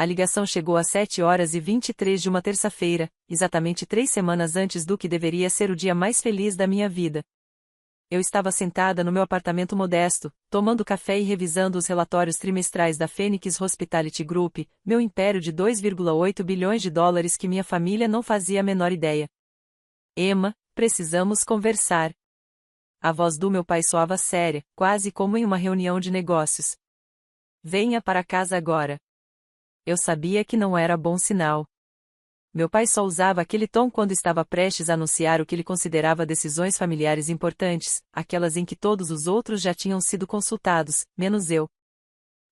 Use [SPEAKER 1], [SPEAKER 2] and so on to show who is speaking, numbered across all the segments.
[SPEAKER 1] A ligação chegou às 7h23 de uma terça-feira, exatamente 3 semanas antes do que deveria ser o dia mais feliz da minha vida. Eu estava sentada no meu apartamento modesto, tomando café e revisando os relatórios trimestrais da Phoenix Hospitality Group, meu império de 2,8 bilhões de dólares que minha família não fazia a menor ideia. Emma, precisamos conversar. A voz do meu pai soava séria, quase como em uma reunião de negócios. Venha para casa agora. Eu sabia que não era bom sinal. Meu pai só usava aquele tom quando estava prestes a anunciar o que ele considerava decisões familiares importantes, aquelas em que todos os outros já tinham sido consultados, menos eu.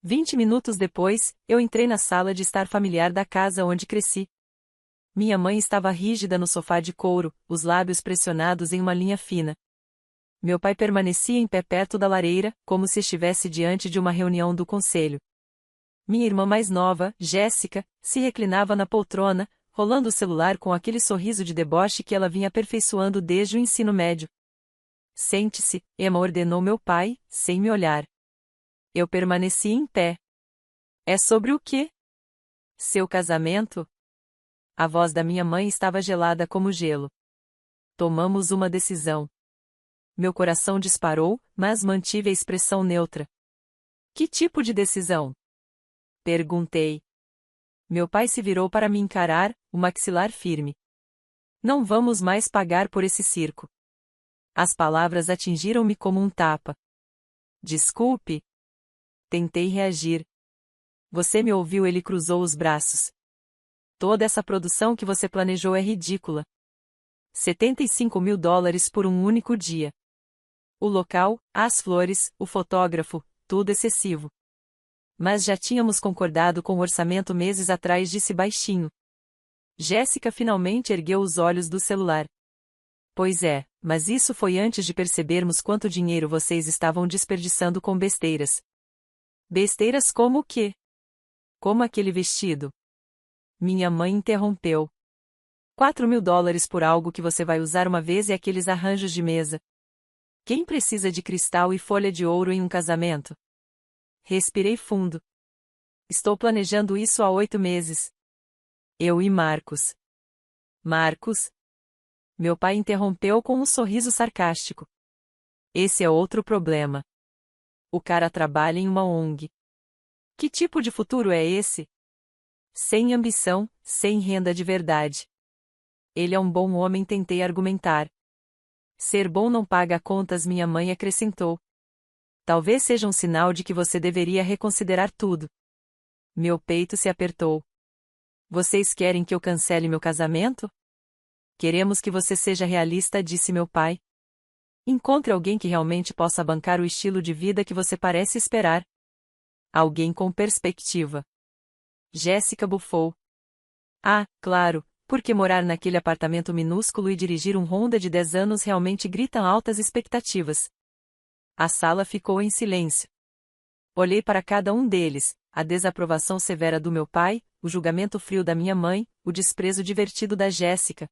[SPEAKER 1] 20 minutos depois, eu entrei na sala de estar familiar da casa onde cresci. Minha mãe estava rígida no sofá de couro, os lábios pressionados em uma linha fina. Meu pai permanecia em pé perto da lareira, como se estivesse diante de uma reunião do conselho. Minha irmã mais nova, Jéssica, se reclinava na poltrona, rolando o celular com aquele sorriso de deboche que ela vinha aperfeiçoando desde o ensino médio. Sente-se, Emma ordenou meu pai, sem me olhar. Eu permaneci em pé. É sobre o quê? Seu casamento? A voz da minha mãe estava gelada como gelo. Tomamos uma decisão. Meu coração disparou, mas mantive a expressão neutra. Que tipo de decisão? Perguntei. Meu pai se virou para me encarar, o maxilar firme. Não vamos mais pagar por esse circo. As palavras atingiram-me como um tapa. Desculpe. Tentei reagir. Você me ouviu? Ele cruzou os braços. Toda essa produção que você planejou é ridícula. 75 mil dólares por um único dia. O local, as flores, o fotógrafo, tudo excessivo. Mas já tínhamos concordado com o orçamento meses atrás, disse baixinho. Jéssica finalmente ergueu os olhos do celular. Pois é, mas isso foi antes de percebermos quanto dinheiro vocês estavam desperdiçando com besteiras. Besteiras como o quê? Como aquele vestido. Minha mãe interrompeu. 4 mil dólares por algo que você vai usar uma vez e aqueles arranjos de mesa. Quem precisa de cristal e folha de ouro em um casamento? Respirei fundo. Estou planejando isso há 8 meses. Eu e Marcos. Marcos? Meu pai interrompeu com um sorriso sarcástico. Esse é outro problema. O cara trabalha em uma ONG. Que tipo de futuro é esse? Sem ambição, sem renda de verdade. Ele é um bom homem, tentei argumentar. Ser bom não paga contas, minha mãe acrescentou. Talvez seja um sinal de que você deveria reconsiderar tudo. Meu peito se apertou. Vocês querem que eu cancele meu casamento? Queremos que você seja realista, disse meu pai. Encontre alguém que realmente possa bancar o estilo de vida que você parece esperar. Alguém com perspectiva. Jéssica bufou. Ah, claro, porque morar naquele apartamento minúsculo e dirigir um Honda de 10 anos realmente gritam altas expectativas. A sala ficou em silêncio. Olhei para cada um deles, a desaprovação severa do meu pai, o julgamento frio da minha mãe, o desprezo divertido da Jéssica.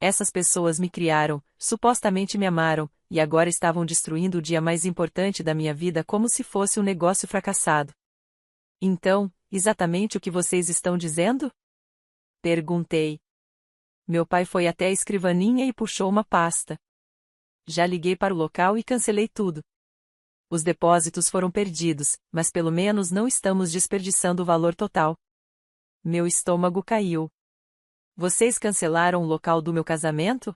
[SPEAKER 1] Essas pessoas me criaram, supostamente me amaram, e agora estavam destruindo o dia mais importante da minha vida como se fosse um negócio fracassado. Então, exatamente o que vocês estão dizendo? Perguntei. Meu pai foi até a escrivaninha e puxou uma pasta. Já liguei para o local e cancelei tudo. Os depósitos foram perdidos, mas pelo menos não estamos desperdiçando o valor total. Meu estômago caiu. Vocês cancelaram o local do meu casamento?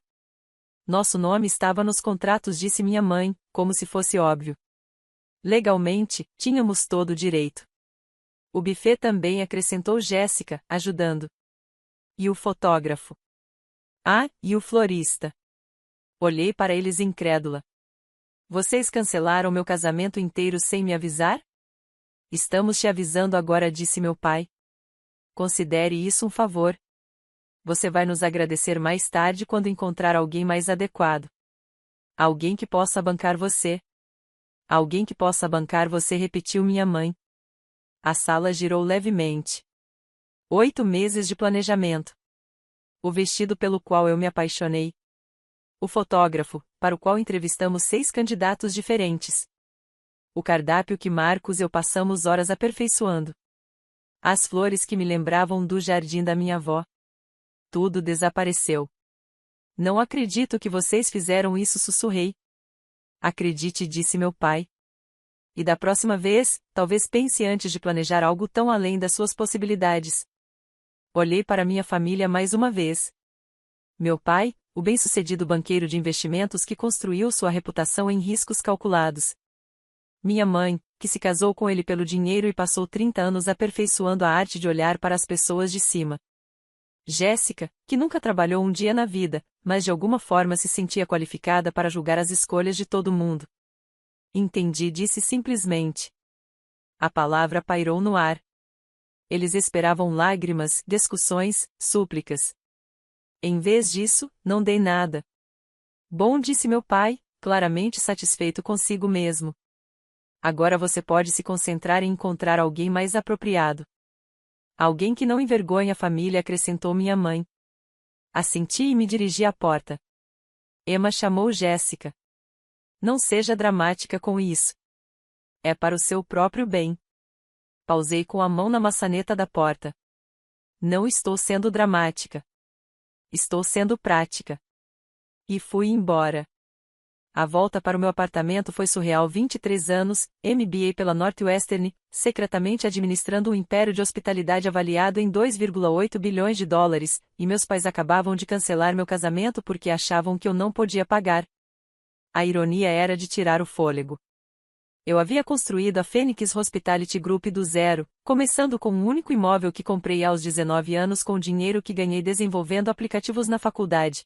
[SPEAKER 1] Nosso nome estava nos contratos, disse minha mãe, como se fosse óbvio. Legalmente, tínhamos todo o direito. O buffet também, acrescentou Jéssica, ajudando. E o fotógrafo? Ah, e o florista? Olhei para eles incrédula. Vocês cancelaram meu casamento inteiro sem me avisar? Estamos te avisando agora, disse meu pai. Considere isso um favor. Você vai nos agradecer mais tarde quando encontrar alguém mais adequado. Alguém que possa bancar você. Alguém que possa bancar você, repetiu minha mãe. A sala girou levemente. 8 meses de planejamento. O vestido pelo qual eu me apaixonei. O fotógrafo, para o qual entrevistamos 6 candidatos diferentes. O cardápio que Marcos e eu passamos horas aperfeiçoando. As flores que me lembravam do jardim da minha avó. Tudo desapareceu. Não acredito que vocês fizeram isso, sussurrei. Acredite, disse meu pai. E da próxima vez, talvez pense antes de planejar algo tão além das suas possibilidades. Olhei para minha família mais uma vez. Meu pai, o bem-sucedido banqueiro de investimentos que construiu sua reputação em riscos calculados. Minha mãe, que se casou com ele pelo dinheiro e passou 30 anos aperfeiçoando a arte de olhar para as pessoas de cima. Jéssica, que nunca trabalhou um dia na vida, mas de alguma forma se sentia qualificada para julgar as escolhas de todo mundo. Entendi, disse simplesmente. A palavra pairou no ar. Eles esperavam lágrimas, discussões, súplicas. Em vez disso, não dei nada. Bom, disse meu pai, claramente satisfeito consigo mesmo. Agora você pode se concentrar em encontrar alguém mais apropriado. Alguém que não envergonhe a família, acrescentou minha mãe. Assenti e me dirigi à porta. Emma chamou Jéssica. Não seja dramática com isso. É para o seu próprio bem. Pausei com a mão na maçaneta da porta. Não estou sendo dramática. Estou sendo prática. E fui embora. A volta para o meu apartamento foi surreal. 23 anos, MBA pela Northwestern, secretamente administrando um império de hospitalidade avaliado em 2,8 bilhões de dólares, e meus pais acabavam de cancelar meu casamento porque achavam que eu não podia pagar. A ironia era de tirar o fôlego. Eu havia construído a Phoenix Hospitality Group do zero, começando com um único imóvel que comprei aos 19 anos com dinheiro que ganhei desenvolvendo aplicativos na faculdade.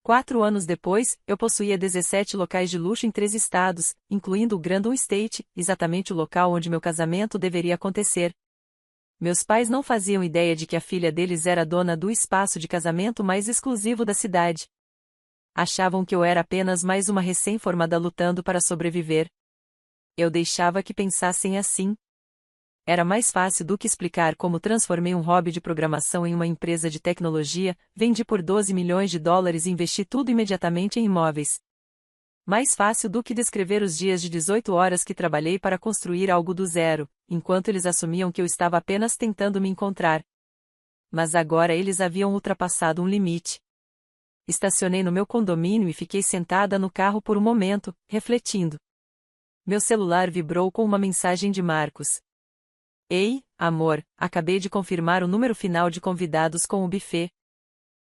[SPEAKER 1] 4 anos depois, eu possuía 17 locais de luxo em 3 estados, incluindo o Grandon Estate, exatamente o local onde meu casamento deveria acontecer. Meus pais não faziam ideia de que a filha deles era dona do espaço de casamento mais exclusivo da cidade. Achavam que eu era apenas mais uma recém-formada lutando para sobreviver. Eu deixava que pensassem assim. Era mais fácil do que explicar como transformei um hobby de programação em uma empresa de tecnologia, vendi por 12 milhões de dólares e investi tudo imediatamente em imóveis. Mais fácil do que descrever os dias de 18 horas que trabalhei para construir algo do zero, enquanto eles assumiam que eu estava apenas tentando me encontrar. Mas agora eles haviam ultrapassado um limite. Estacionei no meu condomínio e fiquei sentada no carro por um momento, refletindo. Meu celular vibrou com uma mensagem de Marcos. Ei, amor, acabei de confirmar o número final de convidados com o buffet.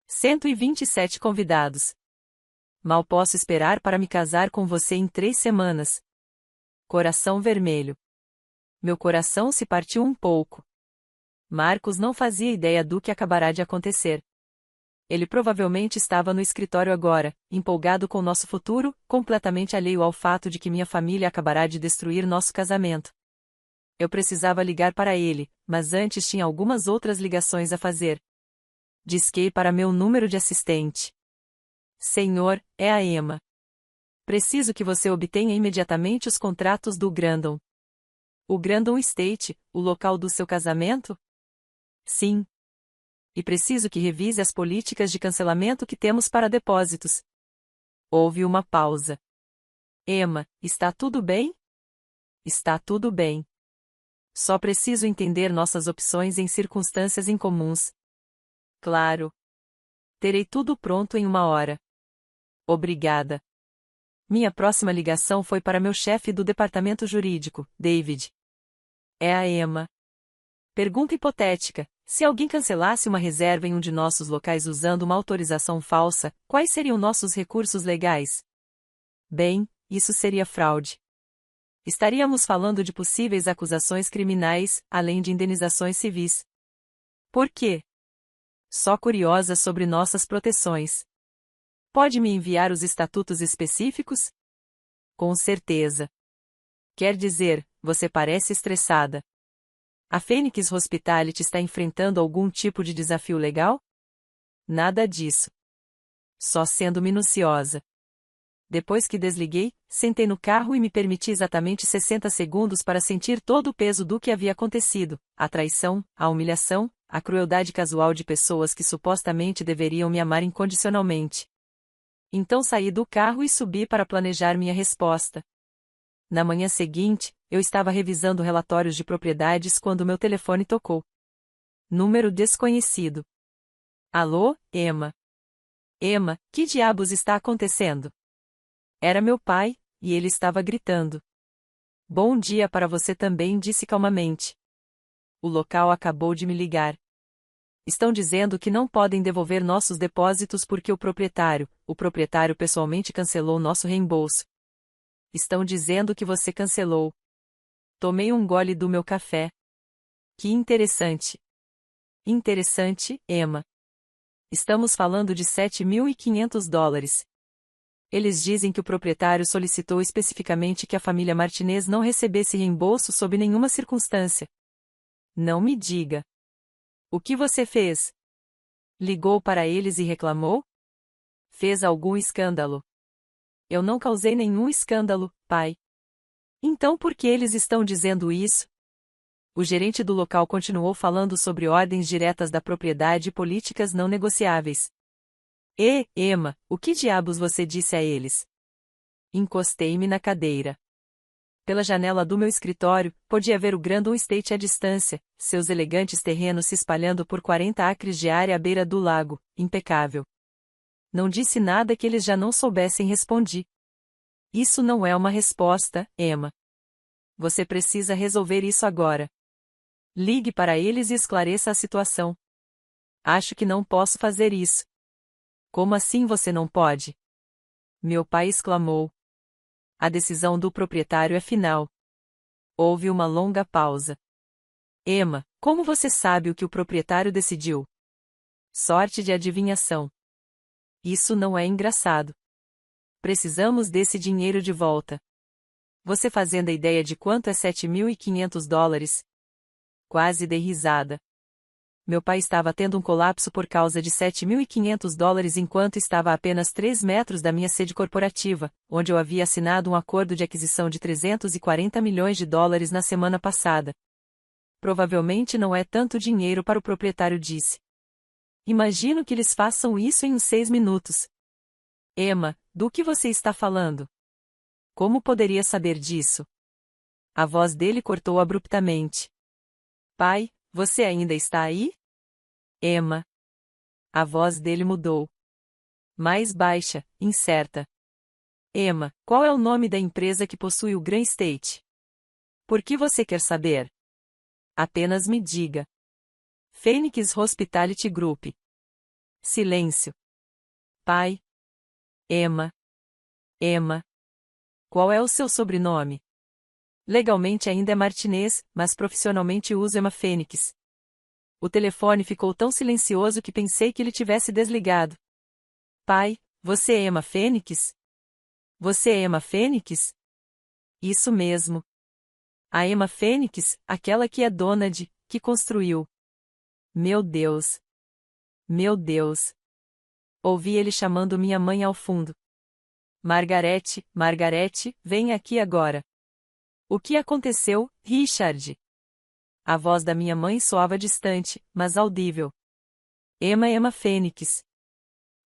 [SPEAKER 1] 127 convidados. Mal posso esperar para me casar com você em 3 semanas. Coração vermelho. Meu coração se partiu um pouco. Marcos não fazia ideia do que acabará de acontecer. Ele provavelmente estava no escritório agora, empolgado com nosso futuro, completamente alheio ao fato de que minha família acabará de destruir nosso casamento. Eu precisava ligar para ele, mas antes tinha algumas outras ligações a fazer. Disquei para meu número de assistente. Senhor, é a Emma. Preciso que você obtenha imediatamente os contratos do Grandon. O Grandon Estate, o local do seu casamento? Sim. E preciso que revise as políticas de cancelamento que temos para depósitos. Houve uma pausa. Emma, está tudo bem? Está tudo bem. Só preciso entender nossas opções em circunstâncias incomuns. Claro. Terei tudo pronto em 1 hora. Obrigada. Minha próxima ligação foi para meu chefe do departamento jurídico, David. É a Emma. Pergunta hipotética: se alguém cancelasse uma reserva em um de nossos locais usando uma autorização falsa, quais seriam nossos recursos legais? Bem, isso seria fraude. Estaríamos falando de possíveis acusações criminais, além de indenizações civis. Por quê? Só curiosa sobre nossas proteções. Pode me enviar os estatutos específicos? Com certeza. Quer dizer, você parece estressada. A Phoenix Hospitality está enfrentando algum tipo de desafio legal? Nada disso. Só sendo minuciosa. Depois que desliguei, sentei no carro e me permiti exatamente 60 segundos para sentir todo o peso do que havia acontecido, a traição, a humilhação, a crueldade casual de pessoas que supostamente deveriam me amar incondicionalmente. Então saí do carro e subi para planejar minha resposta. Na manhã seguinte, Eu estava revisando relatórios de propriedades quando meu telefone tocou. Número desconhecido. Alô, Emma? Emma, que diabos está acontecendo? Era meu pai, e ele estava gritando. Bom dia para você também, disse calmamente. O local acabou de me ligar. Estão dizendo que não podem devolver nossos depósitos porque o proprietário pessoalmente cancelou nosso reembolso. Estão dizendo que você cancelou. Tomei um gole do meu café. Que interessante. Interessante, Emma. Estamos falando de $7.500. Eles dizem que o proprietário solicitou especificamente que a família Martinez não recebesse reembolso sob nenhuma circunstância. Não me diga. O que você fez? Ligou para eles e reclamou? Fez algum escândalo? Eu não causei nenhum escândalo, pai. Então por que eles estão dizendo isso? O gerente do local continuou falando sobre ordens diretas da propriedade e políticas não negociáveis. Emma, o que diabos você disse a eles? Encostei-me na cadeira. Pela janela do meu escritório, podia ver o Grandon Estate à distância, seus elegantes terrenos se espalhando por 40 acres de área à beira do lago, impecável. Não disse nada que eles já não soubessem, respondi. Isso não é uma resposta, Emma. Você precisa resolver isso agora. Ligue para eles e esclareça a situação. Acho que não posso fazer isso. Como assim você não pode? Meu pai exclamou. A decisão do proprietário é final. Houve uma longa pausa. Emma, como você sabe o que o proprietário decidiu? Sorte de adivinhação. Isso não é engraçado. Precisamos desse dinheiro de volta. Você fazendo a ideia de quanto é $7.500? Quase dei risada. Meu pai estava tendo um colapso por causa de $7.500 enquanto estava a apenas 3 metros da minha sede corporativa, onde eu havia assinado um acordo de aquisição de $340 milhões na semana passada. Provavelmente não é tanto dinheiro para o proprietário, disse. Imagino que eles façam isso em uns 6 minutos. Emma, do que você está falando? Como poderia saber disso? A voz dele cortou abruptamente. Pai, você ainda está aí? Emma. A voz dele mudou. Mais baixa, incerta. Emma, qual é o nome da empresa que possui o Grand Estate? Por que você quer saber? Apenas me diga. Phoenix Hospitality Group. Silêncio. Pai. Emma. Emma. Qual é o seu sobrenome? Legalmente ainda é Martinez, mas profissionalmente uso Emma Phoenix. O telefone ficou tão silencioso que pensei que ele tivesse desligado. Pai, você é Emma Phoenix? Você é Emma Phoenix? Isso mesmo. A Emma Phoenix, aquela que é dona de, que construiu. Meu Deus. Meu Deus. Ouvi ele chamando minha mãe ao fundo. Margarete, Margarete, vem aqui agora. O que aconteceu, Richard? A voz da minha mãe soava distante, mas audível. Emma Phoenix.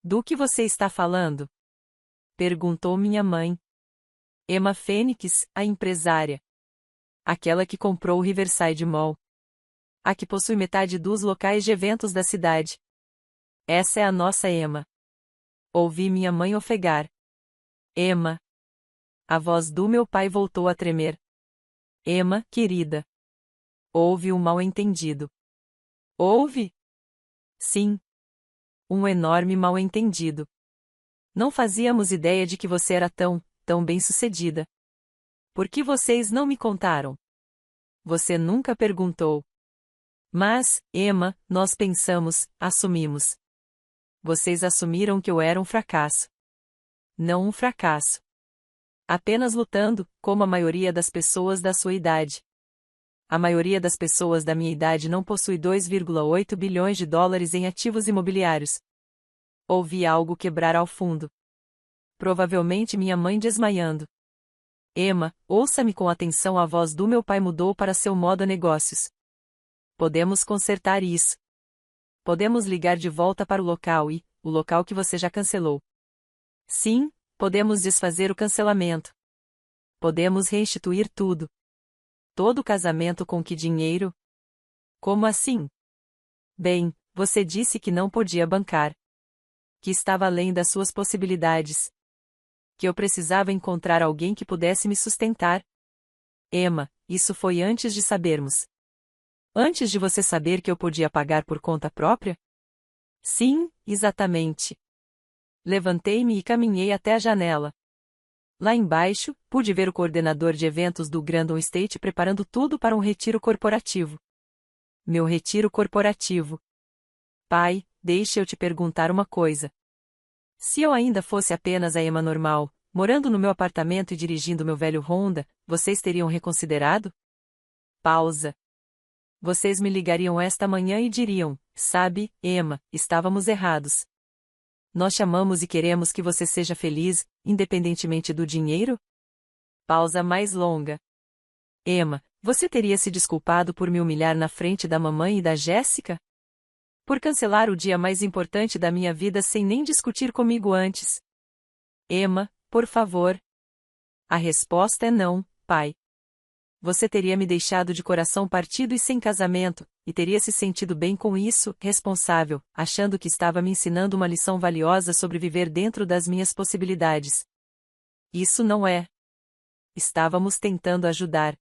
[SPEAKER 1] Do que você está falando? Perguntou minha mãe. Emma Phoenix, a empresária. Aquela que comprou o Riverside Mall. A que possui metade dos locais de eventos da cidade. Essa é a nossa Emma. Ouvi minha mãe ofegar. Emma. A voz do meu pai voltou a tremer. Emma, querida. Houve um mal-entendido. Houve? Sim. Um enorme mal-entendido. Não fazíamos ideia de que você era tão bem-sucedida. Por que vocês não me contaram? Você nunca perguntou. Mas, Emma, nós pensamos, assumimos. Vocês assumiram que eu era um fracasso. Não um fracasso. Apenas lutando, como a maioria das pessoas da sua idade. A maioria das pessoas da minha idade não possui $2,8 bilhões em ativos imobiliários. Ouvi algo quebrar ao fundo. Provavelmente minha mãe desmaiando. Emma, ouça-me com atenção. A voz do meu pai mudou para seu modo negócios. Podemos consertar isso. Podemos ligar de volta para o local que você já cancelou. Sim, podemos desfazer o cancelamento. Podemos restituir tudo. Todo casamento com que dinheiro? Como assim? Bem, você disse que não podia bancar. Que estava além das suas possibilidades. Que eu precisava encontrar alguém que pudesse me sustentar. Emma, isso foi antes de sabermos. Antes de você saber que eu podia pagar por conta própria? Sim, exatamente. Levantei-me e caminhei até a janela. Lá embaixo, pude ver o coordenador de eventos do Grandon Estate preparando tudo para um retiro corporativo. Meu retiro corporativo. Pai, deixe eu te perguntar uma coisa. Se eu ainda fosse apenas a Emma normal, morando no meu apartamento e dirigindo meu velho Honda, vocês teriam reconsiderado? Pausa. Vocês me ligariam esta manhã e diriam, sabe, Emma, estávamos errados. Nós chamamos e queremos que você seja feliz, independentemente do dinheiro? Pausa mais longa. Emma, você teria se desculpado por me humilhar na frente da mamãe e da Jéssica? Por cancelar o dia mais importante da minha vida sem nem discutir comigo antes? Emma, por favor. A resposta é não, pai. Você teria me deixado de coração partido e sem casamento, e teria se sentido bem com isso, responsável, achando que estava me ensinando uma lição valiosa sobre viver dentro das minhas possibilidades. Isso não é. Estávamos tentando ajudar.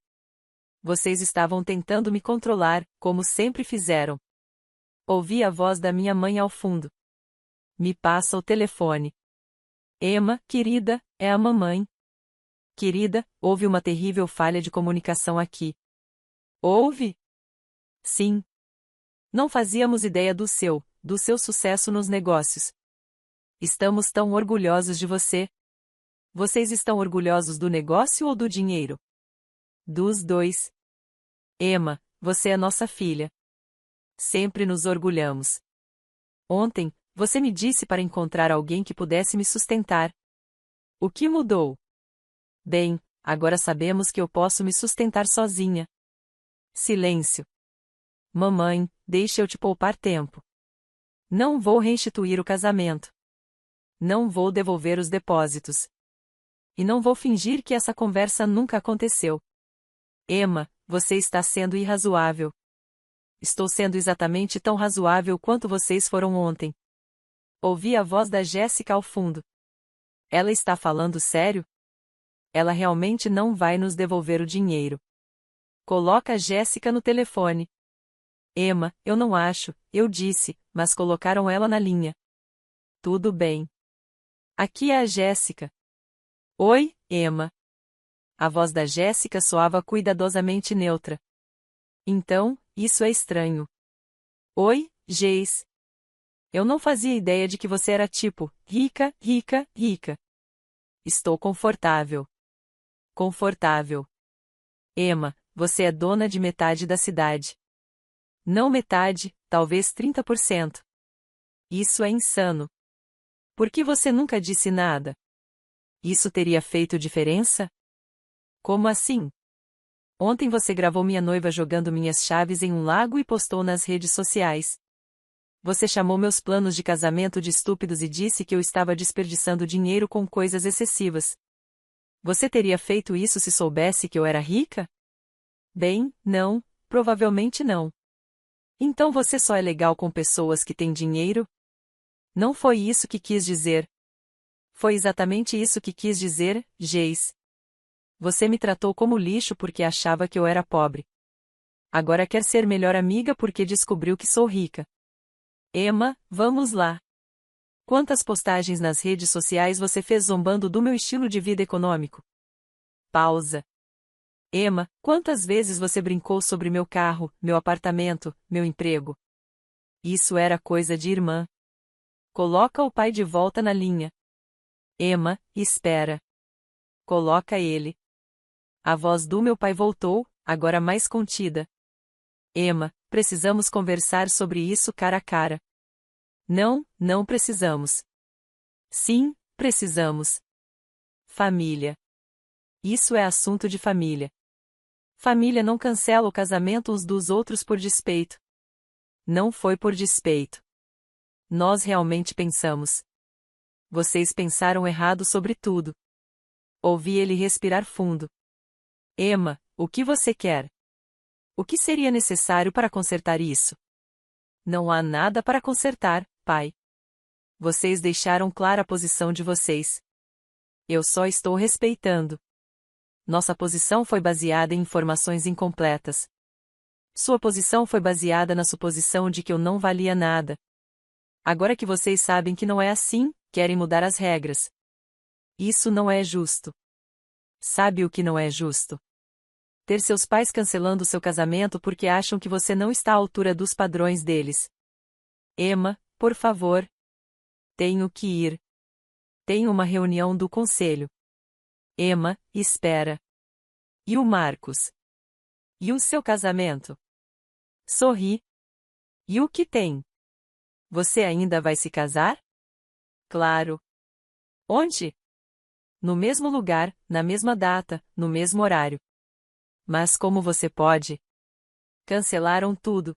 [SPEAKER 1] Vocês estavam tentando me controlar, como sempre fizeram. Ouvi a voz da minha mãe ao fundo. Me passa o telefone. Emma, querida, é a mamãe. Querida, houve uma terrível falha de comunicação aqui. Houve? Sim. Não fazíamos ideia do seu sucesso nos negócios. Estamos tão orgulhosos de você. Vocês estão orgulhosos do negócio ou do dinheiro? Dos dois. Emma, você é nossa filha. Sempre nos orgulhamos. Ontem, você me disse para encontrar alguém que pudesse me sustentar. O que mudou? Bem, agora sabemos que eu posso me sustentar sozinha. Silêncio. Mamãe, deixa eu te poupar tempo. Não vou reinstituir o casamento. Não vou devolver os depósitos. E não vou fingir que essa conversa nunca aconteceu. Emma, você está sendo irrazoável. Estou sendo exatamente tão razoável quanto vocês foram ontem. Ouvi a voz da Jéssica ao fundo. Ela está falando sério? Ela realmente não vai nos devolver o dinheiro. Coloca a Jéssica no telefone. Emma, eu não acho, eu disse, mas colocaram ela na linha. Tudo bem. Aqui é a Jéssica. Oi, Emma. A voz da Jéssica soava cuidadosamente neutra. Então, isso é estranho. Oi, Geis. Eu não fazia ideia de que você era tipo, rica, rica, rica. Estou confortável. Confortável. Emma, você é dona de metade da cidade. Não metade, talvez 30%. Isso é insano. Por que você nunca disse nada? Isso teria feito diferença? Como assim? Ontem você gravou minha noiva jogando minhas chaves em um lago e postou nas redes sociais. Você chamou meus planos de casamento de estúpidos e disse que eu estava desperdiçando dinheiro com coisas excessivas. Você teria feito isso se soubesse que eu era rica? Bem, não, provavelmente não. Então você só é legal com pessoas que têm dinheiro? Não foi isso que quis dizer. Foi exatamente isso que quis dizer, Geis. Você me tratou como lixo porque achava que eu era pobre. Agora quer ser melhor amiga porque descobriu que sou rica. Emma, vamos lá. Quantas postagens nas redes sociais você fez zombando do meu estilo de vida econômico? Pausa. Emma, quantas vezes você brincou sobre meu carro, meu apartamento, meu emprego? Isso era coisa de irmã. Coloca o pai de volta na linha. Emma, espera. Coloca ele. A voz do meu pai voltou, agora mais contida. Emma, precisamos conversar sobre isso cara a cara. Não, não precisamos. Sim, precisamos. Família. Isso é assunto de família. Família não cancela o casamento uns dos outros por despeito. Não foi por despeito. Nós realmente pensamos. Vocês pensaram errado sobre tudo. Ouvi ele respirar fundo. Emma, O que você quer? O que seria necessário para consertar isso? Não há nada para consertar, pai. Vocês deixaram clara a posição de vocês. Eu só estou respeitando. Nossa posição foi baseada em informações incompletas. Sua posição foi baseada na suposição de que eu não valia nada. Agora que vocês sabem que não é assim, querem mudar as regras. Isso não é justo. Sabe o que não é justo? Ter seus pais cancelando seu casamento porque acham que você não está à altura dos padrões deles. Emma, por favor. Tenho que ir. Tenho uma reunião do conselho. Emma, espera. E o Marcos? E o seu casamento? Sorri. E o que tem? Você ainda vai se casar? Claro. Onde? No mesmo lugar, na mesma data, no mesmo horário. Mas como você pode? Cancelaram tudo.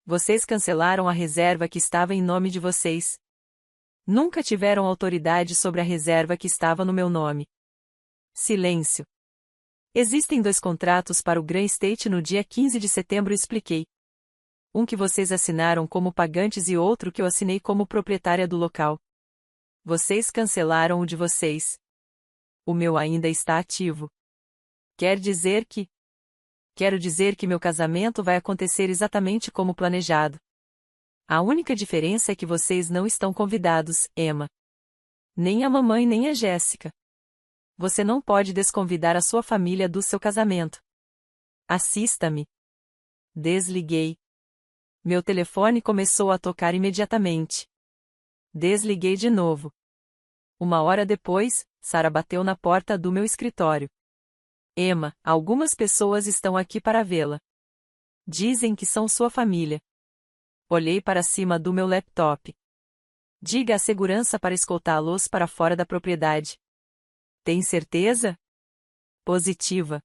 [SPEAKER 1] Vocês cancelaram a reserva que estava em nome de vocês. Nunca tiveram autoridade sobre a reserva que estava no meu nome. Silêncio. Existem 2 contratos para o Grand Estate no dia 15 de setembro, expliquei. Um que vocês assinaram como pagantes e outro que eu assinei como proprietária do local. Vocês cancelaram o de vocês. O meu ainda está ativo. Quero dizer que meu casamento vai acontecer exatamente como planejado. A única diferença é que vocês não estão convidados, Emma. Nem a mamãe nem a Jéssica. Você não pode desconvidar a sua família do seu casamento. Assista-me. Desliguei. Meu telefone começou a tocar imediatamente. Desliguei de novo. 1 hora depois, Sarah bateu na porta do meu escritório. Emma, algumas pessoas estão aqui para vê-la. Dizem que são sua família. Olhei para cima do meu laptop. Diga à segurança para escoltá-los para fora da propriedade. Tem certeza? Positiva.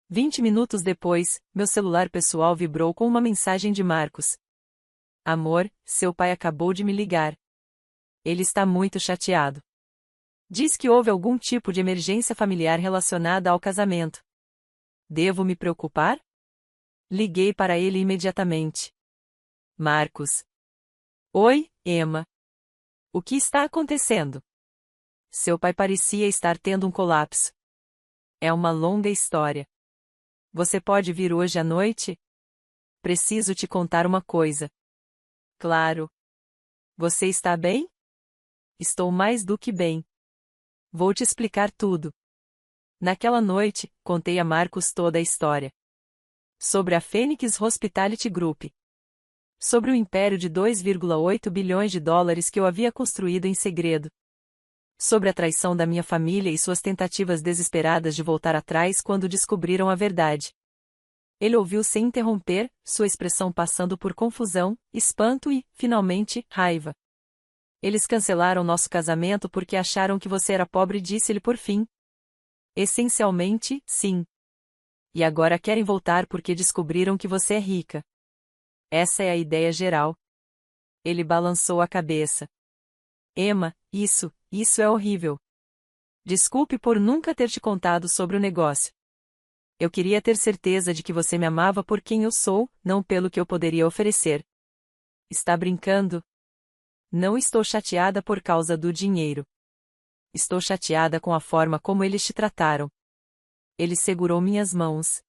[SPEAKER 1] 20 minutos depois, meu celular pessoal vibrou com uma mensagem de Marcos. Amor, seu pai acabou de me ligar. Ele está muito chateado. Diz que houve algum tipo de emergência familiar relacionada ao casamento. Devo me preocupar? Liguei para ele imediatamente. Marcos. Oi, Emma. O que está acontecendo? Seu pai parecia estar tendo um colapso. É uma longa história. Você pode vir hoje à noite? Preciso te contar uma coisa. Claro. Você está bem? Estou mais do que bem. Vou te explicar tudo. Naquela noite, contei a Marcos toda a história. Sobre a Phoenix Hospitality Group. Sobre o império de 2,8 bilhões de dólares que eu havia construído em segredo. Sobre a traição da minha família e suas tentativas desesperadas de voltar atrás quando descobriram a verdade. Ele ouviu sem interromper, sua expressão passando por confusão, espanto e, finalmente, raiva. Eles cancelaram nosso casamento porque acharam que você era pobre, disse-lhe por fim. Essencialmente, sim. E agora querem voltar porque descobriram que você é rica. Essa é a ideia geral. Ele balançou a cabeça. Emma, isso é horrível. Desculpe por nunca ter te contado sobre o negócio. Eu queria ter certeza de que você me amava por quem eu sou, não pelo que eu poderia oferecer. Está brincando? Não estou chateada por causa do dinheiro. Estou chateada com a forma como eles te trataram. Ele segurou minhas mãos.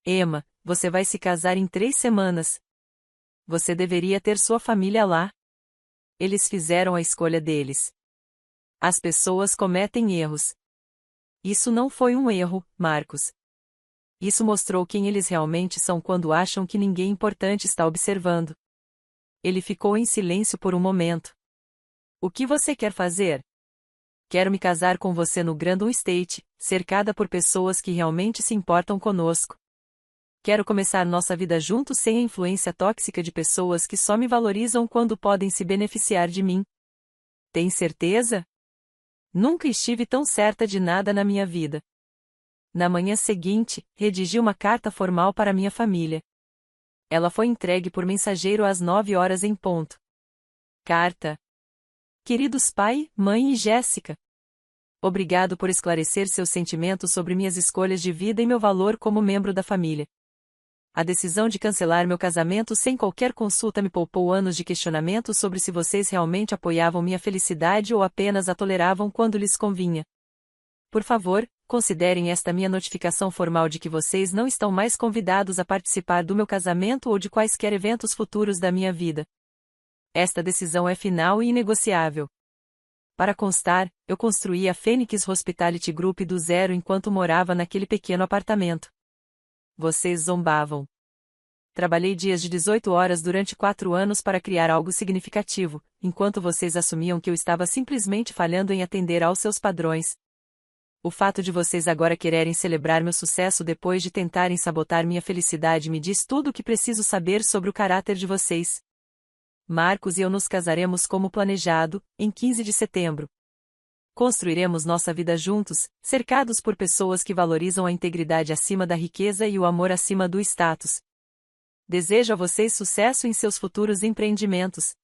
[SPEAKER 1] Emma, você vai se casar em 3 semanas. Você deveria ter sua família lá. Eles fizeram a escolha deles. As pessoas cometem erros. Isso não foi um erro, Marcos. Isso mostrou quem eles realmente são quando acham que ninguém importante está observando. Ele ficou em silêncio por um momento. O que você quer fazer? Quero me casar com você no Grandon Estate, cercada por pessoas que realmente se importam conosco. Quero começar nossa vida juntos sem a influência tóxica de pessoas que só me valorizam quando podem se beneficiar de mim. Tem certeza? Nunca estive tão certa de nada na minha vida. Na manhã seguinte, redigi uma carta formal para minha família. Ela foi entregue por mensageiro às 9 horas em ponto. Carta. Queridos pai, mãe e Jéssica. Obrigado por esclarecer seus sentimentos sobre minhas escolhas de vida e meu valor como membro da família. A decisão de cancelar meu casamento sem qualquer consulta me poupou anos de questionamento sobre se vocês realmente apoiavam minha felicidade ou apenas a toleravam quando lhes convinha. Por favor, considerem esta minha notificação formal de que vocês não estão mais convidados a participar do meu casamento ou de quaisquer eventos futuros da minha vida. Esta decisão é final e inegociável. Para constar, eu construí a Phoenix Hospitality Group do zero enquanto morava naquele pequeno apartamento. Vocês zombavam. Trabalhei dias de 18 horas durante 4 anos para criar algo significativo, enquanto vocês assumiam que eu estava simplesmente falhando em atender aos seus padrões. O fato de vocês agora quererem celebrar meu sucesso depois de tentarem sabotar minha felicidade me diz tudo o que preciso saber sobre o caráter de vocês. Marcos e eu nos casaremos como planejado, em 15 de setembro. Construiremos nossa vida juntos, cercados por pessoas que valorizam a integridade acima da riqueza e o amor acima do status. Desejo a vocês sucesso em seus futuros empreendimentos.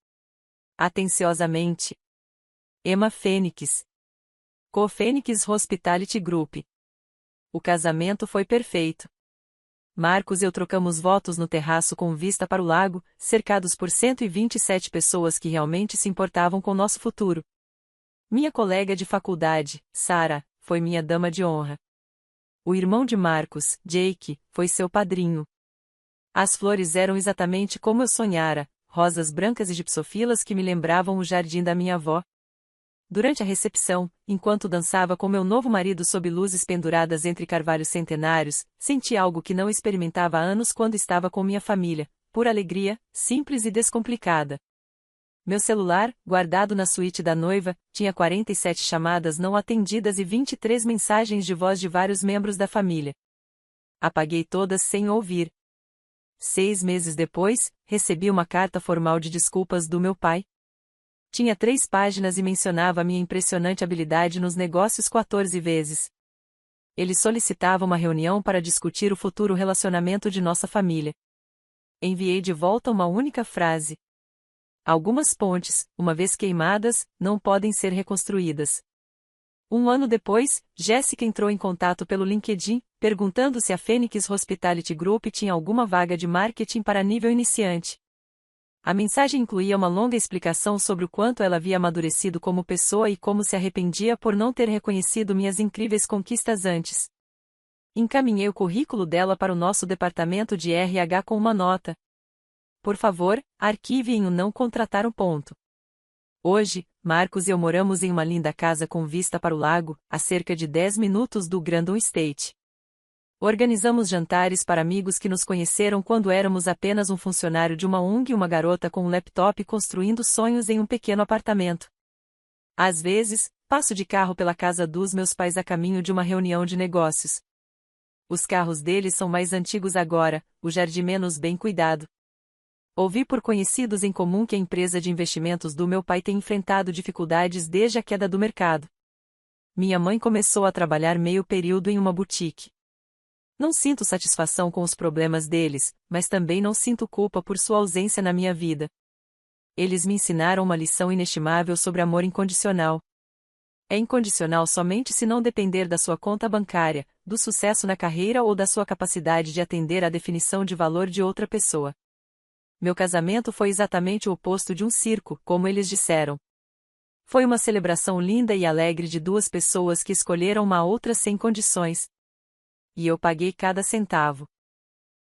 [SPEAKER 1] Atenciosamente. Emma Phoenix. Co-Phoenix Hospitality Group. O casamento foi perfeito. Marcos e eu trocamos votos no terraço com vista para o lago, cercados por 127 pessoas que realmente se importavam com nosso futuro. Minha colega de faculdade, Sarah, foi minha dama de honra. O irmão de Marcos, Jake, foi seu padrinho. As flores eram exatamente como eu sonhara, rosas brancas e gipsofilas que me lembravam o jardim da minha avó. Durante a recepção, enquanto dançava com meu novo marido sob luzes penduradas entre carvalhos centenários, senti algo que não experimentava há anos quando estava com minha família, pura alegria, simples e descomplicada. Meu celular, guardado na suíte da noiva, tinha 47 chamadas não atendidas e 23 mensagens de voz de vários membros da família. Apaguei todas sem ouvir. 6 meses depois, recebi uma carta formal de desculpas do meu pai. Tinha 3 páginas e mencionava minha impressionante habilidade nos negócios 14 vezes. Ele solicitava uma reunião para discutir o futuro relacionamento de nossa família. Enviei de volta uma única frase. Algumas pontes, uma vez queimadas, não podem ser reconstruídas. 1 ano depois, Jéssica entrou em contato pelo LinkedIn, perguntando se a Phoenix Hospitality Group tinha alguma vaga de marketing para nível iniciante. A mensagem incluía uma longa explicação sobre o quanto ela havia amadurecido como pessoa e como se arrependia por não ter reconhecido minhas incríveis conquistas antes. Encaminhei o currículo dela para o nosso departamento de RH com uma nota. Por favor, arquivem o não contratar um ponto. Hoje, Marcos e eu moramos em uma linda casa com vista para o lago, a cerca de 10 minutos do Grandon Estate. Organizamos jantares para amigos que nos conheceram quando éramos apenas um funcionário de uma ONG e uma garota com um laptop construindo sonhos em um pequeno apartamento. Às vezes, passo de carro pela casa dos meus pais a caminho de uma reunião de negócios. Os carros deles são mais antigos agora, o jardim menos bem cuidado. Ouvi por conhecidos em comum que a empresa de investimentos do meu pai tem enfrentado dificuldades desde a queda do mercado. Minha mãe começou a trabalhar meio período em uma boutique. Não sinto satisfação com os problemas deles, mas também não sinto culpa por sua ausência na minha vida. Eles me ensinaram uma lição inestimável sobre amor incondicional. É incondicional somente se não depender da sua conta bancária, do sucesso na carreira ou da sua capacidade de atender à definição de valor de outra pessoa. Meu casamento foi exatamente o oposto de um circo, como eles disseram. Foi uma celebração linda e alegre de 2 pessoas que escolheram uma outra sem condições. E eu paguei cada centavo.